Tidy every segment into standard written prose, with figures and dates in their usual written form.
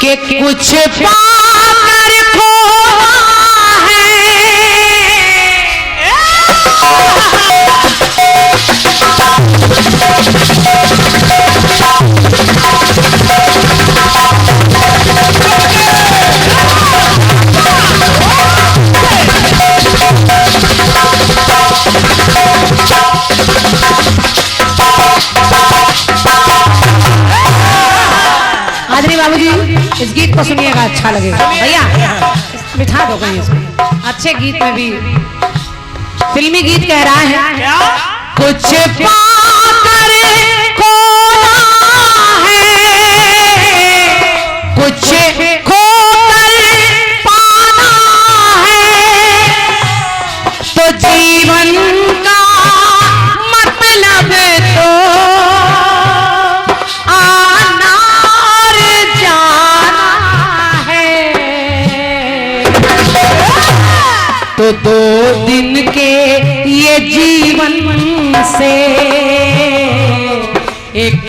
कि कुछ पाकर खोना है। आदमी बाबूजी इस गीत को सुनिएगा, अच्छा लगेगा। भैया बिठा दो कहीं इसको। अच्छे गीत में भी फिल्मी गीत कह रहा है, कुछ पाकर खोना है, कुछ खोकर पाना है, तो जीवन का मतलब तो आना और जाना है। तो 2 दिन के ये जीवन से एक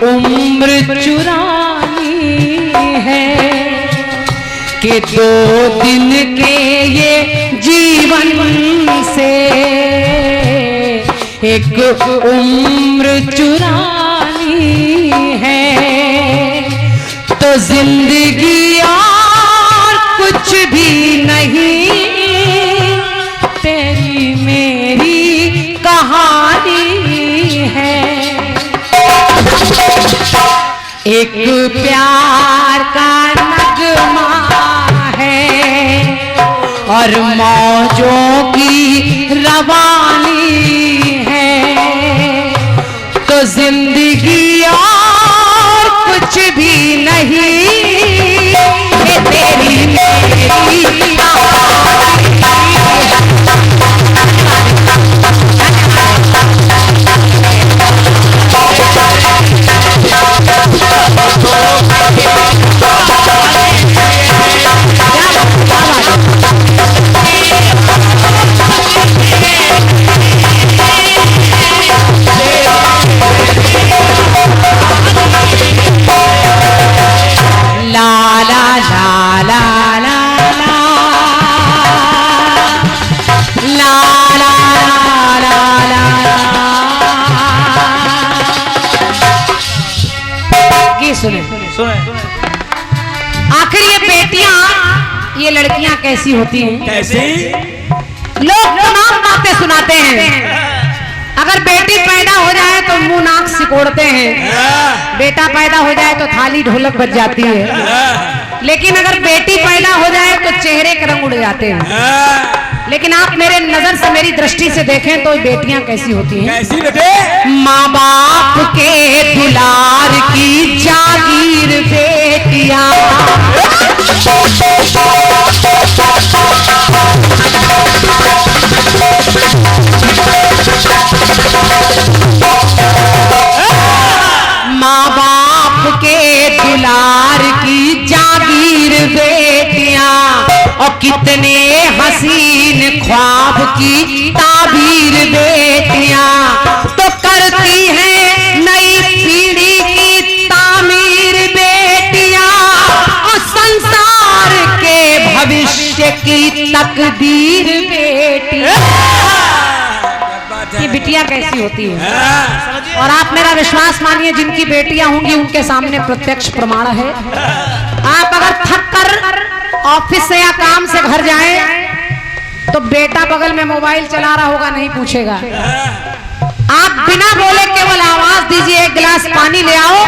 उम्र चुरानी है, कि 2 दिन के ये जीवन से एक उम्र चुरानी है। तो जिंदगी और कुछ भी नहीं, तेरी मेरी कहानी है। एक प्यार का नगमा है और मौजों की रवानी है। तो जिंदगी और कुछ भी नहीं, ये तेरी मेरी आखिर ये बेटियां, ये लड़कियां कैसी होती हैं? कैसी? लोग तमाम बातें सुनाते हैं। अगर बेटी पैदा हो जाए तो मुंह नाक सिकोड़ते हैं, बेटा पैदा हो जाए तो थाली ढोलक बज जाती है, लेकिन अगर बेटी पैदा हो जाए तो चेहरे के रंग उड़ जाते हैं। लेकिन आप मेरे नजर से, मेरी दृष्टि से देखें तो बेटियां कैसी होती हैं? कैसी बेटे? माँ बाप के दुलार की जागीर बेटियां, माँ बाप के दुलार की जागीर बेटियां, और कितने हसीन ख्वाब की ताबीर बेटियां, तो करती हैं नई पीढ़ी की तामीर बेटियां, और संसार के भविष्य की तकदीर बेटियां। ये बिटियां कैसी होती है? और आप मेरा विश्वास मानिए, जिनकी बेटियां होंगी उनके सामने प्रत्यक्ष प्रमाण है। आप अगर थक कर ऑफिस से या काम से घर जाएं तो बेटा बगल में मोबाइल चला रहा होगा, नहीं पूछेगा। आप बिना बोले केवल आवाज दीजिए, 1 गिलास पानी ले आओ,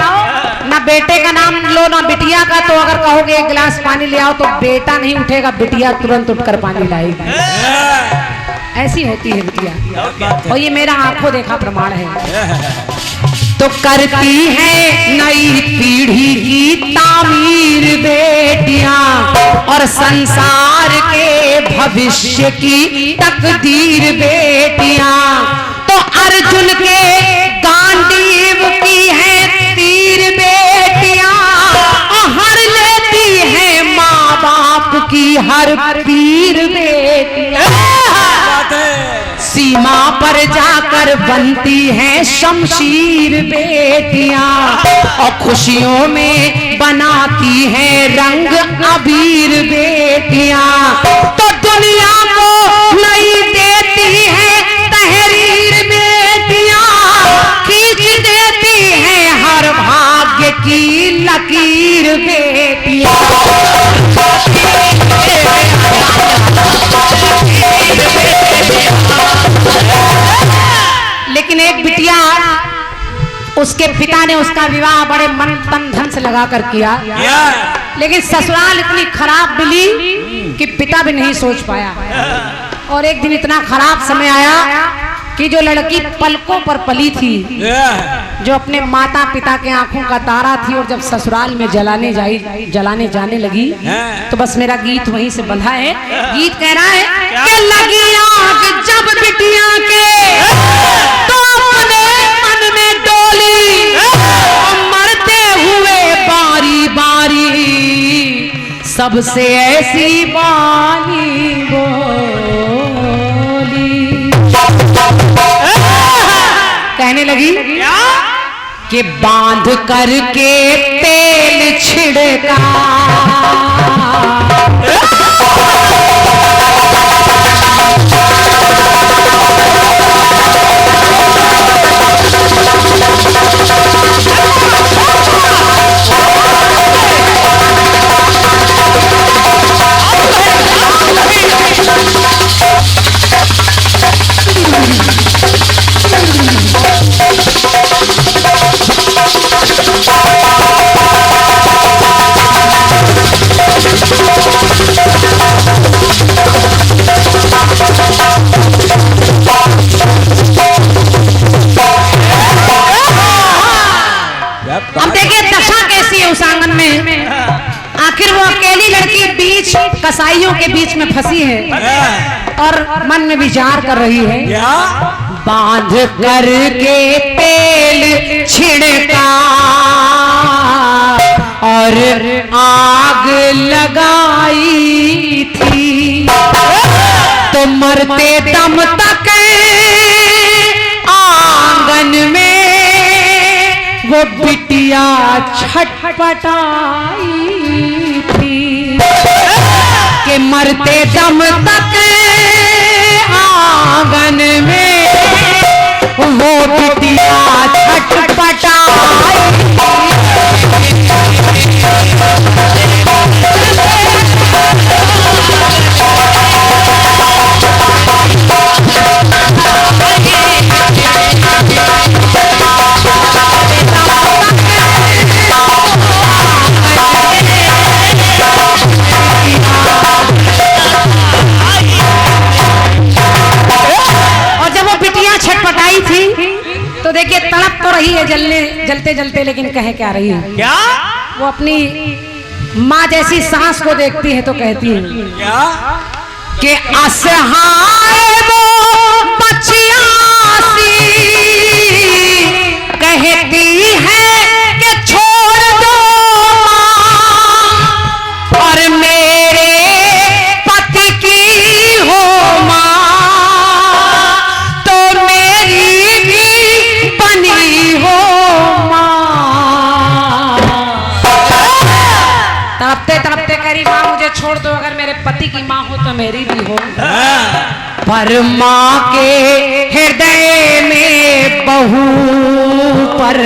ना बेटे का नाम लो ना बिटिया का, तो अगर कहोगे 1 गिलास पानी ले आओ तो बेटा नहीं उठेगा, बिटिया तुरंत उठकर पानी लाएगी। ऐसी होती है बिटिया, और ये मेरा आंखों देखा प्रमाण है। तो करती है नई पीढ़ी की तामीर बेटियां, और संसार के भविष्य की तकदीर बेटियां, तो अर्जुन के गांडीव की है तीर बेटियां, और हर लेती है माँ बाप की हर पीर बेटियां। सीमा पर जाकर बनती हैं शमशीर बेटियां और खुशियों में बनाती हैं रंग अबीर बेटियां। तो दुनिया को नई देती है तहरीर बेटियां, खींच देती हैं हर भाग्य की लकीर बेटियां। लेकिन एक बिटिया, उसके पिता ने उसका विवाह बड़े मन तन धन से लगा कर किया, लेकिन ससुराल इतनी खराब मिली कि पिता भी नहीं सोच पाया। और एक दिन इतना खराब समय आया कि जो लड़की पलकों पर पली थी, जो अपने माता पिता के आंखों का तारा थी, और जब ससुराल में जलाने जाने लगी, तो बस मेरा गीत वहीं से बंधा है। गीत कह रहा है कि लगी आग जब बिटिया के तो अपने मन में डोली, मरते हुए बारी बारी सबसे ऐसी बानी बोली। कहने लगी कि बांध करके तेल छिड़का, अब देखिए दशा कैसी है उस आंगन में। आखिर वो अकेली लड़की बीच कसाईयों के बीच में फंसी है और मन में विचार कर रही है, बांध करके तेल छिड़का और आग लगाई थी, तो मरते दम तक आंगन में वो बिटिया छटपटाई थी, कि मरते दम तक आंगन में वो बिटिया छटपटाई। तो देखिए तड़प तो रही है जलते जलते, लेकिन कहे क्या रही है? क्या? वो अपनी माँ जैसी सांस को देखती है तो कहती है क्या? कि असहाय वो बच्चियां सी कहती है कि छोड़ दो माँ, और मेरे पति की हो माँ, तो मेरी भी बनी हो माँ। तड़पते तड़पते करी माँ मुझे छोड़ दो, अगर मेरे पति की माँ हो तो मेरी भी हो। पर माँ के हृदय में बहू पर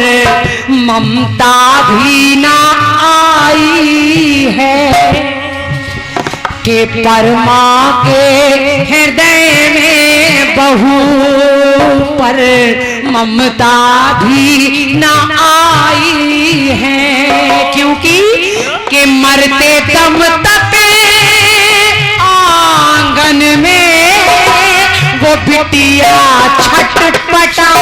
ममता भी ना आई है, कि पर माँ के हृदय में बहू पर ममता भी ना आई है, क्योंकि कि मरते दम तक आंगन में वो बिटिया छटपटा।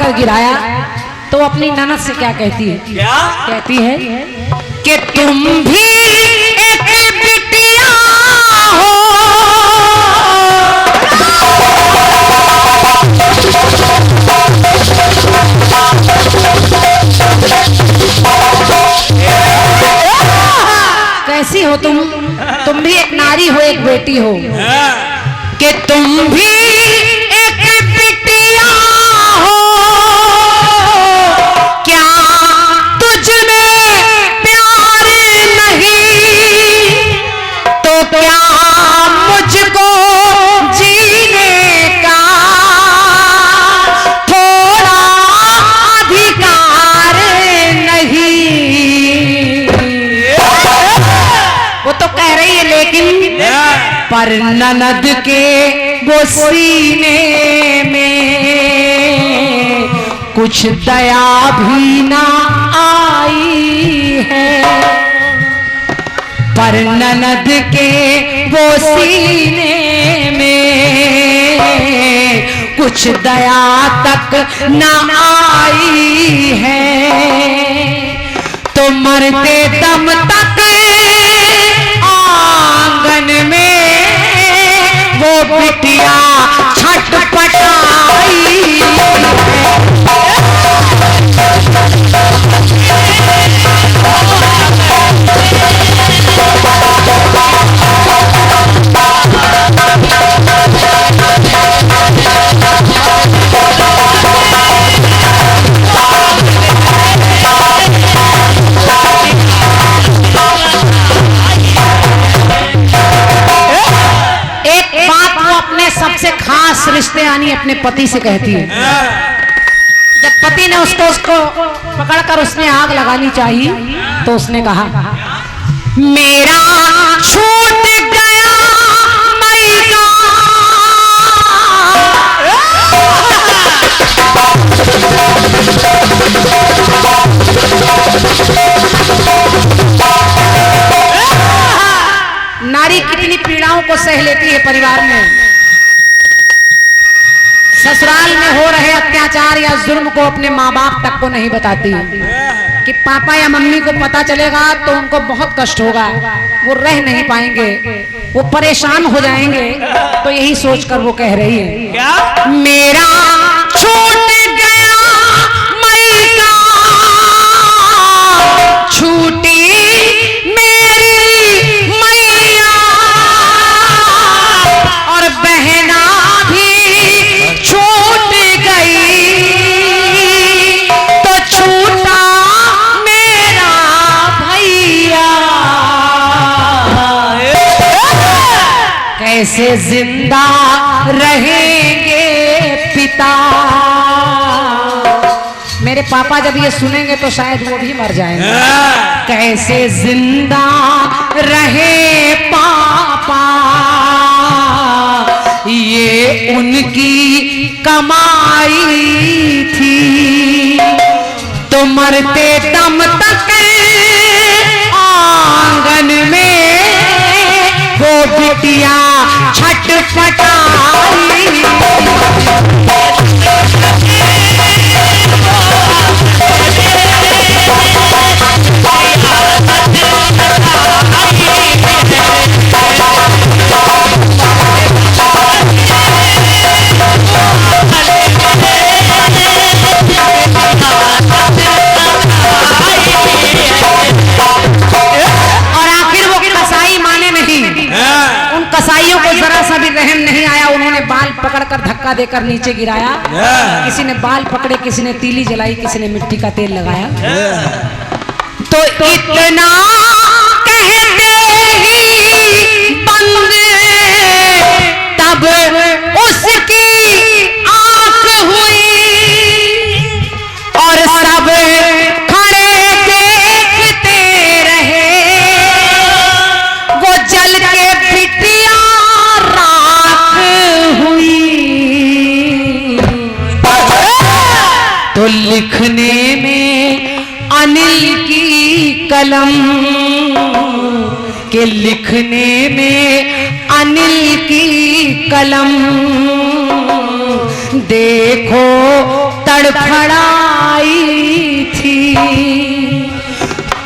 कर गिराया तो अपनी ननद से क्या कहती है? क्या कहती है कि तुम भी एक बिटिया हो, कैसी हो तुम भी एक नारी हो, एक बेटी हो, कि तुम भी एक बिटिया हो, क्या तुझ में प्यार नहीं तो क्या मुझको जीने का थोड़ा अधिकार नहीं? वो तो कह रही है लेकिन पर ननद के वो सीने में कुछ दया भी ना आई है, पर ननद के वो सीने में कुछ दया तक ना आई है, तो मरते दम तक आंगन में वो बिटिया छटपटाई सबसे खास रिश्ते यानी अपने पति से कहती है। जब पति ने उसको पकड़कर उसमें आग लगानी चाहिए तो उसने कहा मेरा छूट गया मैया, नारी कितनी पीड़ाओं को सह लेती है परिवार में। ससुराल में हो रहे अत्याचार या जुर्म को अपने माँ बाप तक को नहीं बताती कि पापा या मम्मी को पता चलेगा तो उनको बहुत कष्ट होगा, वो रह नहीं पाएंगे, वो परेशान हो जाएंगे। तो यही सोचकर वो कह रही है क्या? मेरा छूट गया मैया, छूटी मेरी मैया, और बहना छूट गई तो छूटा मेरा भैया, कैसे जिंदा रहेंगे पिता? मेरे पापा जब ये सुनेंगे तो शायद वो भी मर जाएंगे। कैसे जिंदा रहे पापा, ये उनकी कमाई थी, तो मरते दम तक आंगन में वो बिटिया छटपटाई। कसाईयों को जरा सा भी रहम नहीं आया, उन्होंने बाल पकड़कर धक्का देकर नीचे गिराया। किसी ने बाल पकड़े, किसी ने तीली जलाई, किसी ने मिट्टी का तेल लगाया। तो इतना कहते ही बंद तब उसकी आंख हुई और सब खड़े देखते रहे, वो जल के तो लिखने में अनिल की कलम, के लिखने में अनिल की कलम, देखो तड़फड़ाई थी,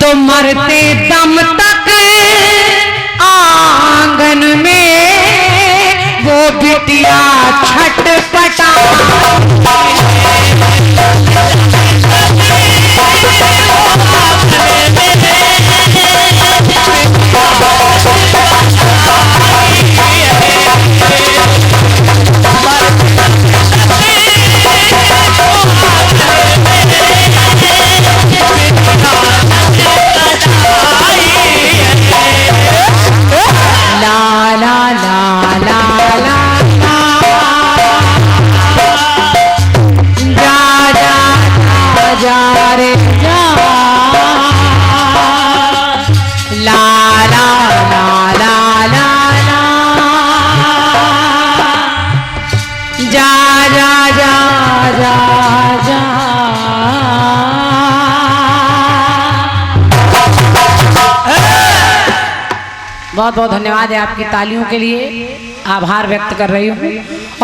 तो मरते दम तक आंगन में वो बिटिया छटपटा। बहुत बहुत धन्यवाद है आपकी तालियों के लिए, आभार व्यक्त कर रही हूँ।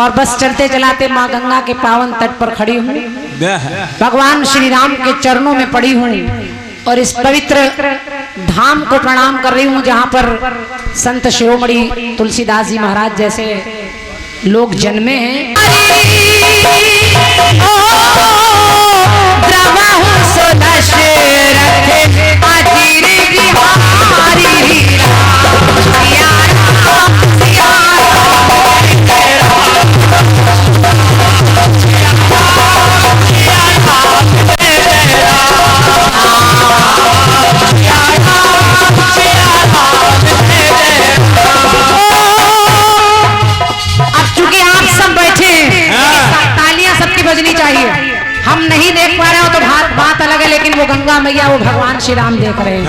और बस चलते चलाते माँ गंगा के पावन तट पर खड़ी हूँ, भगवान श्री राम के चरणों में पड़ी हूँ और इस पवित्र धाम को प्रणाम कर रही हूँ जहाँ पर संत शिरोमणि तुलसीदास जी महाराज जैसे लोग जन्मे हैं। बजनी चाहिए, हम नहीं देख पा रहे हो तो बात अलग है, लेकिन वो गंगा मैया वो भगवान श्री राम देख रहे हैं।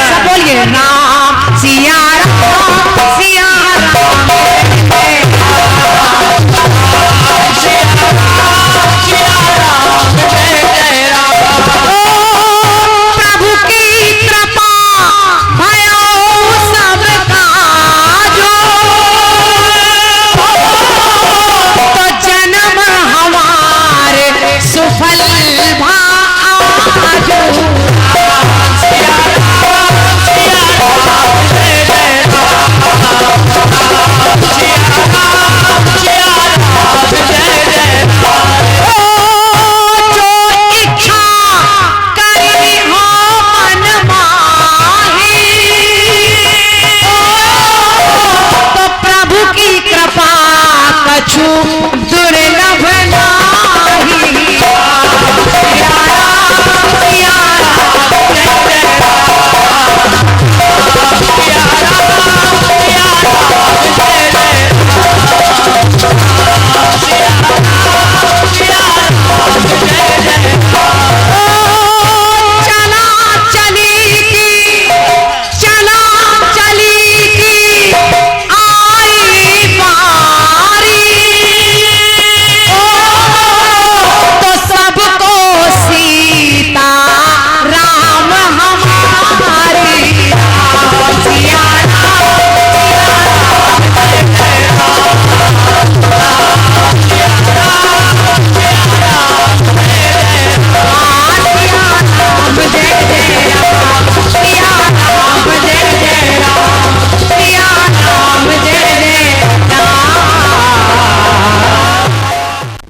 सब बोलिए राम सिया राम सिया प्रभु की कृपा भयो सबका जो, तो जन्म हमारे सुफल भाजो। प्रभु की कृपा कछु